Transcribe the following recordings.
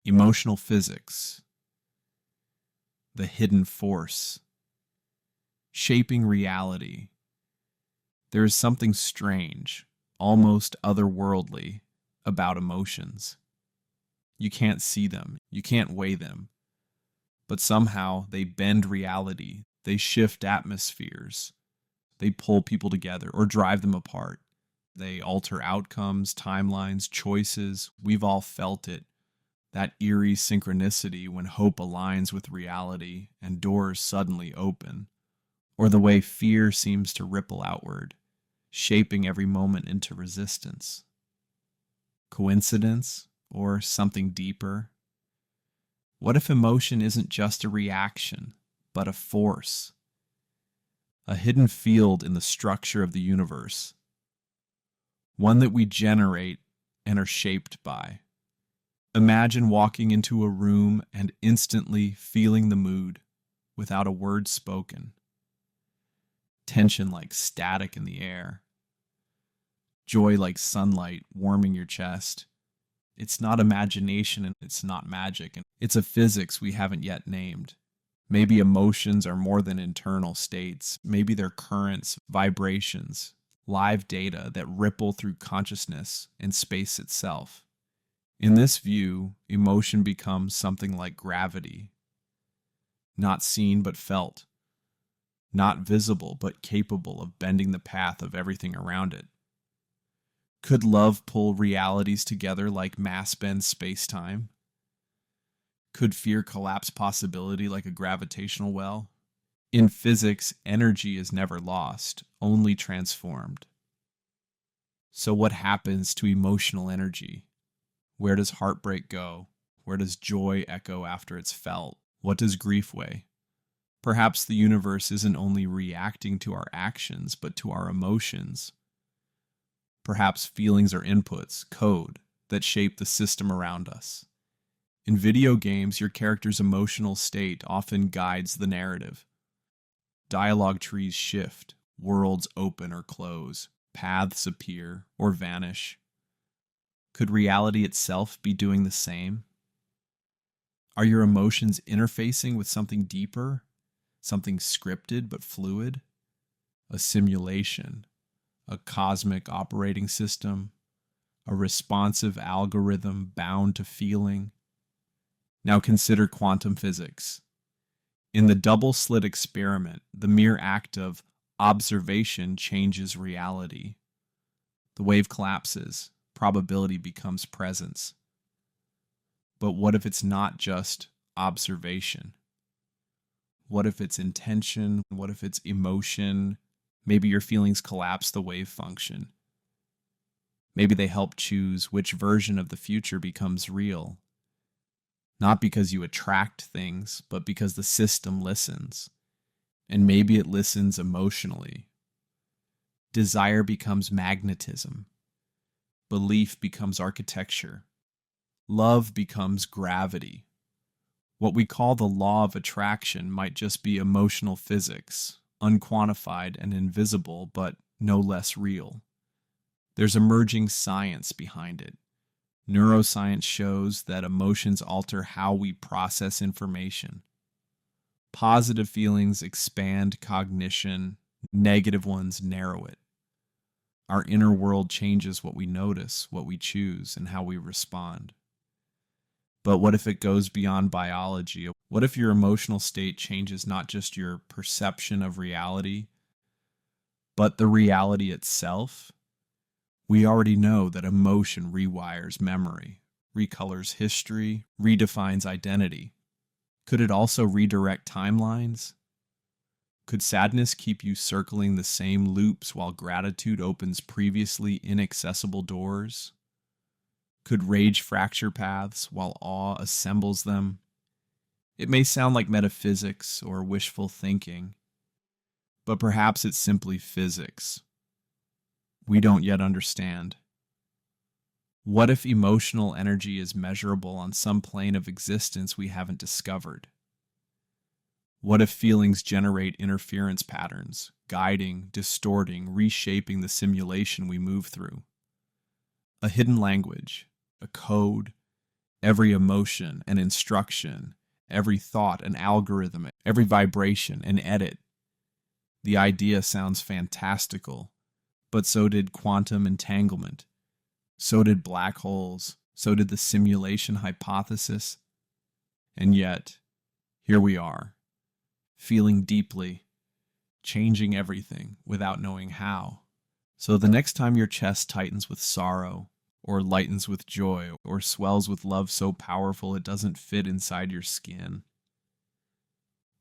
Emotional physics, the hidden force, shaping reality. There is something strange, almost otherworldly, about emotions. You can't see them, you can't weigh them, but somehow they bend reality, they shift atmospheres, they pull people together or drive them apart. They alter outcomes, timelines, choices. We've all felt it. That eerie synchronicity when hope aligns with reality and doors suddenly open. Or the way fear seems to ripple outward, shaping every moment into resistance. Coincidence or something deeper? What if emotion isn't just a reaction, but a force? A hidden field in the structure of the universe. One that we generate and are shaped by. Imagine walking into a room and instantly feeling the mood without a word spoken. Tension like static in the air. Joy like sunlight warming your chest. It's not imagination and it's not magic, and it's a physics we haven't yet named. Maybe emotions are more than internal states. Maybe they're currents, vibrations, live data that ripple through consciousness and space itself. In this view, emotion becomes something like gravity. Not seen but felt. Not visible but capable of bending the path of everything around it. Could love pull realities together like mass bends space-time? Could fear collapse possibility like a gravitational well? In physics, energy is never lost, only transformed. So what happens to emotional energy? Where does heartbreak go? Where does joy echo after it's felt? What does grief weigh? Perhaps the universe isn't only reacting to our actions, but to our emotions. Perhaps feelings are inputs, code, that shape the system around us. In video games, your character's emotional state often guides the narrative. Dialogue trees shift, worlds open or close, paths appear or vanish. Could reality itself be doing the same? Are your emotions interfacing with something deeper, something scripted but fluid? A simulation, a cosmic operating system, a responsive algorithm bound to feeling? Now consider quantum physics. In the double-slit experiment, the mere act of observation changes reality. The wave collapses, probability becomes presence. But what if it's not just observation? What if it's intention? What if it's emotion? Maybe your feelings collapse the wave function. Maybe they help choose which version of the future becomes real. Not because you attract things, but because the system listens. And maybe it listens emotionally. Desire becomes magnetism. Belief becomes architecture. Love becomes gravity. What we call the law of attraction might just be emotional physics, unquantified and invisible, but no less real. There's emerging science behind it. Neuroscience shows that emotions alter how we process information. Positive feelings expand cognition, negative ones narrow it. Our inner world changes what we notice, what we choose, and how we respond. But what if it goes beyond biology? What if your emotional state changes not just your perception of reality, but the reality itself? We already know that emotion rewires memory, recolors history, redefines identity. Could it also redirect timelines? Could sadness keep you circling the same loops while gratitude opens previously inaccessible doors? Could rage fracture paths while awe assembles them? It may sound like metaphysics or wishful thinking, but perhaps it's simply physics we don't yet understand. What if emotional energy is measurable on some plane of existence we haven't discovered? What if feelings generate interference patterns, guiding, distorting, reshaping the simulation we move through? A hidden language, a code, Every emotion an instruction, every thought an algorithm, every vibration an edit. The idea sounds fantastical, but so did quantum entanglement. So did black holes. So did the simulation hypothesis. And yet, here we are, feeling deeply, changing everything without knowing how. So the next time your chest tightens with sorrow, or lightens with joy, or swells with love so powerful it doesn't fit inside your skin,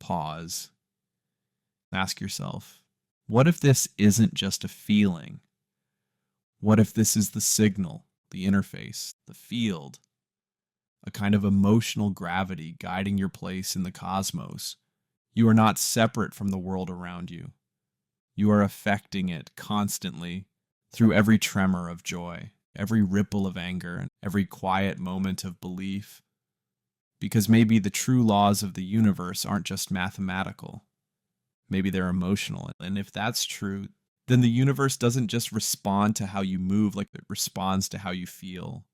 pause. Ask yourself, what if this isn't just a feeling? What if this is the signal, the interface, the field, a kind of emotional gravity guiding your place in the cosmos? You are not separate from the world around you. You are affecting it constantly through every tremor of joy, every ripple of anger, and every quiet moment of belief. Because maybe the true laws of the universe aren't just mathematical. Maybe they're emotional. And if that's true, then the universe doesn't just respond to how you move like it responds to how you feel.